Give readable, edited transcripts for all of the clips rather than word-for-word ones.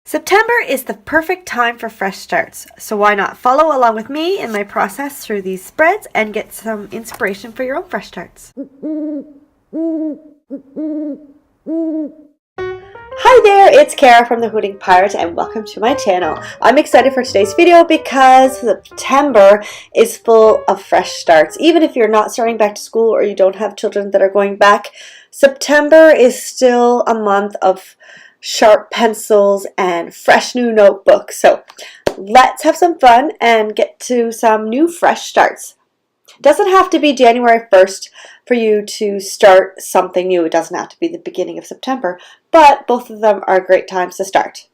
September is the perfect time for fresh starts, so why not follow along with me in my process through these spreads and get some inspiration for your own fresh starts. Hi there, it's Kara from the Hooting Pirate and welcome to my channel. I'm excited for today's video because September is full of fresh starts. Even if you're not starting back to school or you don't have children that are going back, September is still a month of sharp pencils and fresh new notebooks. So let's have some fun and get to some new fresh starts. It doesn't have to be January 1st for you to start something new. It doesn't have to be the beginning of September, but both of them are great times to start.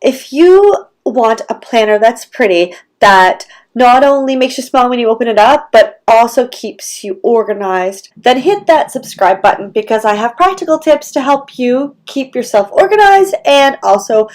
If you want a planner that's pretty, that not only makes you smile when you open it up, but also keeps you organized, then hit that subscribe button because I have practical tips to help you keep yourself organized and also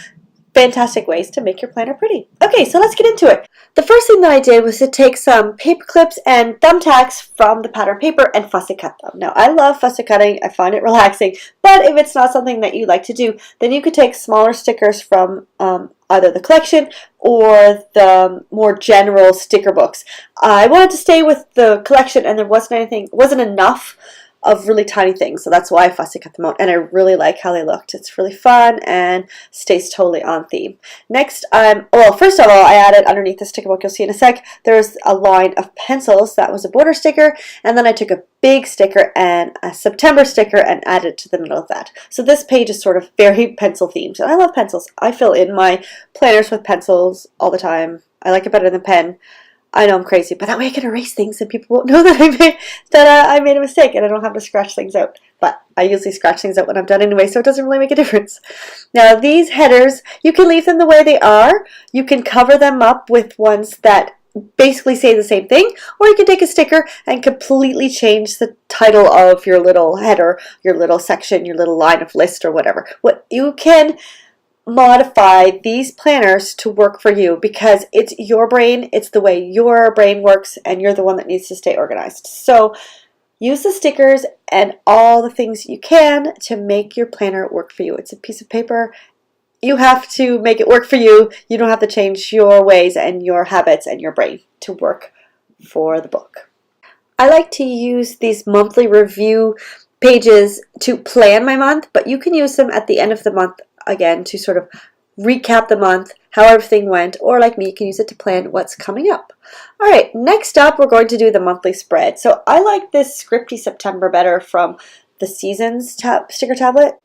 fantastic ways to make your planner pretty. Okay, so let's get into it. The first thing that I did was to take some paper clips and thumbtacks from the pattern paper and fussy cut them. Now, I love fussy cutting. I find it relaxing, but if it's not something that you like to do, then you could take smaller stickers from either the collection or the more general sticker books. I wanted to stay with the collection and there wasn't enough of really tiny things, so that's why I fussy cut them out, and I really like how they looked. It's really fun and stays totally on theme. Next, well, first of all, I added underneath the sticker book, you'll see in a sec, there's a line of pencils. That was a border sticker, and then I took a big sticker and a September sticker and added it to the middle of that. So this page is sort of very pencil themed, and I love pencils. I fill in my planners with pencils all the time. I like it better than pen. I know I'm crazy, but that way I can erase things and people won't know that I made a mistake and I don't have to scratch things out. But I usually scratch things out when I'm done anyway, so it doesn't really make a difference. Now these headers, you can leave them the way they are. You can cover them up with ones that basically say the same thing, or you can take a sticker and completely change the title of your little header, your little section, your little line of list or whatever. What you can modify these planners to work for you because it's your brain, it's the way your brain works, and you're the one that needs to stay organized. So use the stickers and all the things you can to make your planner work for you. It's a piece of paper. You have to make it work for you. You don't have to change your ways and your habits and your brain to work for the book. I like to use these monthly review pages to plan my month, but you can use them at the end of the month again to sort of recap the month, how everything went, or like me, you can use it to plan what's coming up. Alright, next up we're going to do the monthly spread. So I like this scripty September better from the Seasons sticker tablet.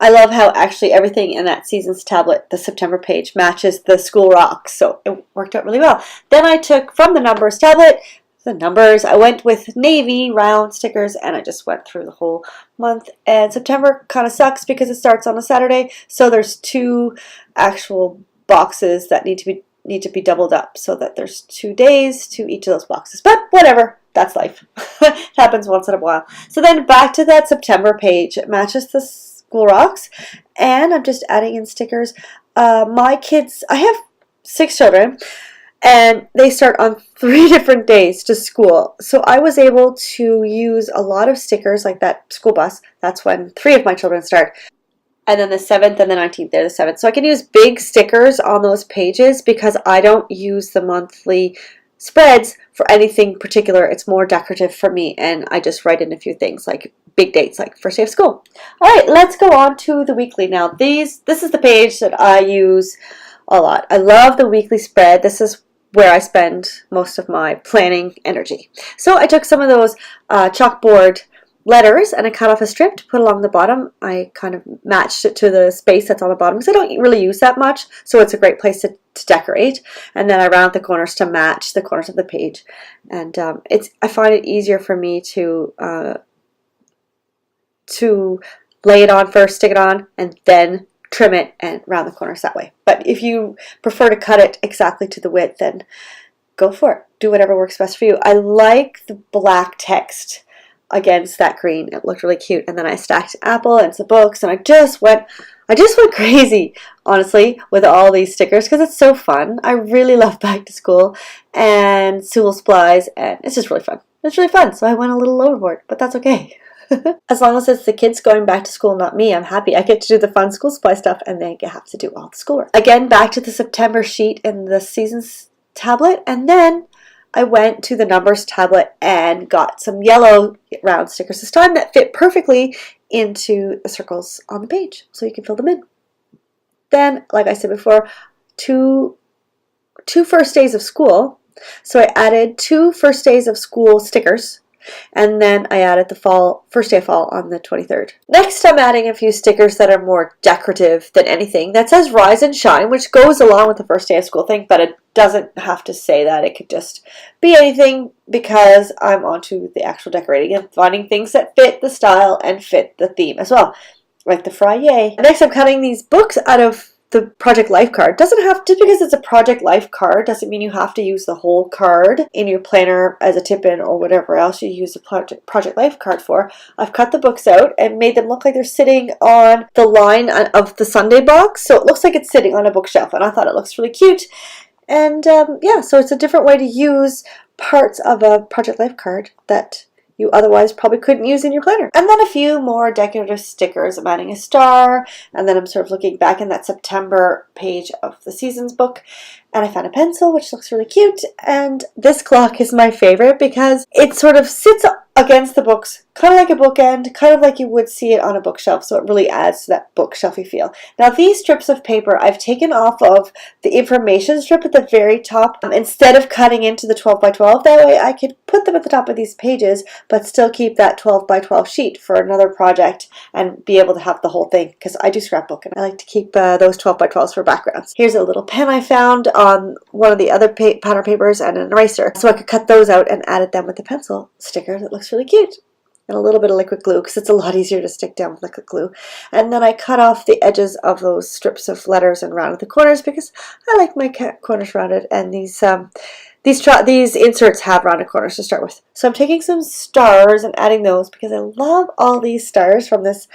I love how actually everything in that Seasons tablet, the September page, matches the School Rocks, so it worked out really well. Then I took from the Numbers tablet I went with navy round stickers and I just went through the whole month. And September kind of sucks because it starts on a Saturday, so there's two actual boxes that need to be doubled up so that there's 2 days to each of those boxes. But whatever, that's life. It happens once in a while. So then back to that September page. It matches the School Rocks and I'm just adding in stickers. My kids, I have 6 children, and they start on 3 different days to school. So I was able to use a lot of stickers like that school bus. That's when 3 of my children start. And then the 7th and the 19th, they're the 7th. So I can use big stickers on those pages because I don't use the monthly spreads for anything particular. It's more decorative for me, and I just write in a few things like big dates like first day of school. Alright, let's go on to the weekly now. This is the page that I use a lot. I love the weekly spread. This is where I spend most of my planning energy. So I took some of those chalkboard letters and I cut off a strip to put along the bottom. I kind of matched it to the space that's on the bottom because I don't really use that much, so it's a great place to decorate. And then I round the corners to match the corners of the page. And I find it easier for me to lay it on first, stick it on, and then trim it and round the corners that way. But if you prefer to cut it exactly to the width, then go for it. Do whatever works best for you. I like the black text against that green. It looked really cute. And then I stacked an apple and some books, and I just went crazy, honestly, with all these stickers because it's so fun. I really love back to school and school supplies, and it's just really fun. It's really fun, so I went a little overboard, but that's okay. As long as it's the kids going back to school, not me, I'm happy. I get to do the fun school supply stuff and then have to do all the schoolwork. Again, back to the September sheet in the seasons tablet, and then I went to the numbers tablet and got some yellow round stickers this time that fit perfectly into the circles on the page, so you can fill them in. Then, like I said before, two first days of school. So I added 2 first days of school stickers, and then I added the first day of fall on the 23rd. Next, I'm adding a few stickers that are more decorative than anything. That says Rise and Shine, which goes along with the first day of school thing, but it doesn't have to say that. It could just be anything, because I'm onto the actual decorating and finding things that fit the style and fit the theme as well, like the Friday. Next, I'm cutting these books out of the Project Life card. Doesn't have, just because it's a Project Life card doesn't mean you have to use the whole card in your planner as a tip-in or whatever else you use the Project Life card for. I've cut the books out and made them look like they're sitting on the line of the Sunday box, so it looks like it's sitting on a bookshelf, and I thought it looks really cute. And yeah, so it's a different way to use parts of a Project Life card that you otherwise probably couldn't use in your planner. And then a few more decorative stickers. I'm adding a star, and then I'm sort of looking back in that September page of the Seasons book, and I found a pencil which looks really cute. And this clock is my favorite because it sort of sits against the books, kind of like a bookend, kind of like you would see it on a bookshelf, so it really adds to that bookshelfy feel. Now, these strips of paper I've taken off of the information strip at the very top instead of cutting into the 12 by 12. That way I could put them at the top of these pages but still keep that 12 by 12 sheet for another project and be able to have the whole thing, because I do scrapbook and I like to keep those 12 by 12s for backgrounds. Here's a little pen I found on one of the other pattern papers and an eraser, so I could cut those out and added them with the pencil sticker that looks really cute. And a little bit of liquid glue, because it's a lot easier to stick down with liquid glue. And then I cut off the edges of those strips of letters and rounded the corners because I like my corners rounded, and these inserts have rounded corners to start with. So I'm taking some stars and adding those because I love all these stars from this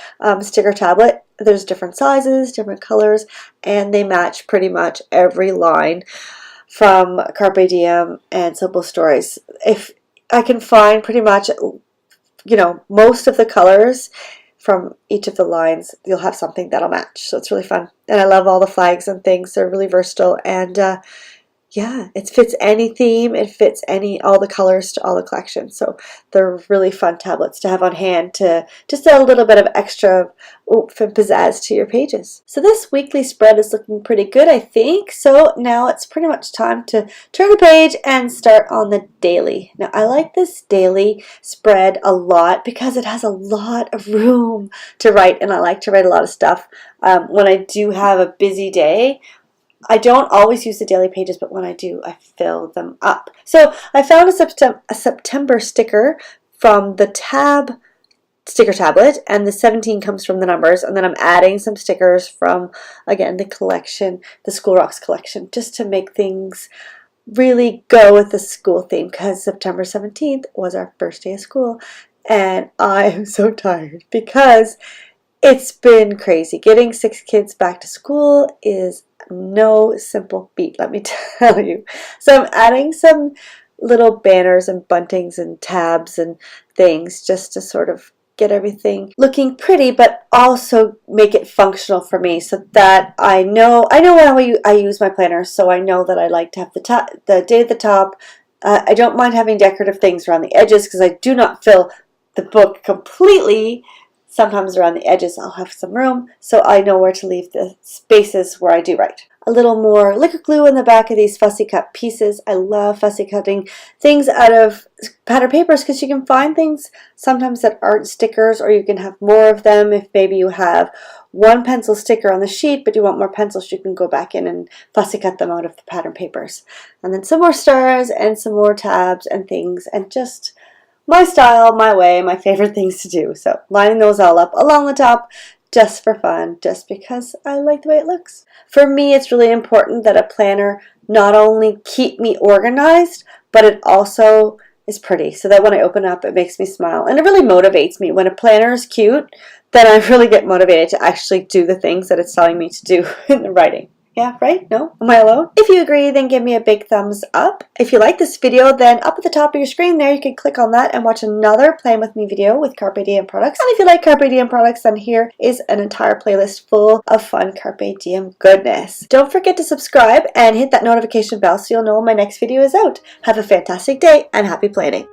sticker tablet. There's different sizes, different colors, and they match pretty much every line from Carpe Diem and Simple Stories. If I can find pretty much, you know, most of the colors from each of the lines, you'll have something that'll match. So it's really fun. And I love all the flags and things. They're really versatile. And yeah, it fits any theme. It fits all the colors to all the collections. So they're really fun tablets to have on hand to just add a little bit of extra oomph and pizzazz to your pages. So this weekly spread is looking pretty good, I think. So now it's pretty much time to turn the page and start on the daily. Now I like this daily spread a lot because it has a lot of room to write, and I like to write a lot of stuff. When I do have a busy day, I don't always use the daily pages, but when I do, I fill them up. So I found a September sticker from the sticker tablet, and the 17 comes from the numbers, and then I'm adding some stickers from, again, the collection, the School Rocks collection, just to make things really go with the school theme, because September 17th was our first day of school, and I am so tired because it's been crazy. Getting 6 kids back to school is no simple feat, let me tell you. So I'm adding some little banners and buntings and tabs and things just to sort of get everything looking pretty, but also make it functional for me, so that I know how I use my planner. So I know that I like to have the date at the top. I don't mind having decorative things around the edges because I do not fill the book completely. Sometimes around the edges I'll have some room, so I know where to leave the spaces where I do write. A little more liquid glue in the back of these fussy cut pieces. I love fussy cutting things out of pattern papers because you can find things sometimes that aren't stickers, or you can have more of them. If maybe you have one pencil sticker on the sheet but you want more pencils, you can go back in and fussy cut them out of the pattern papers. And then some more stars and some more tabs and things, and just my style, my way, my favorite things to do. So lining those all up along the top just for fun, just because I like the way it looks. For me, it's really important that a planner not only keep me organized, but it also is pretty, so that when I open up, it makes me smile. And it really motivates me. When a planner is cute, then I really get motivated to actually do the things that it's telling me to do in the writing. Yeah, right? No? Am I alone? If you agree, then give me a big thumbs up. If you like this video, then up at the top of your screen there, you can click on that and watch another Plan With Me video with Carpe Diem products. And if you like Carpe Diem products, then here is an entire playlist full of fun Carpe Diem goodness. Don't forget to subscribe and hit that notification bell so you'll know when my next video is out. Have a fantastic day and happy planning.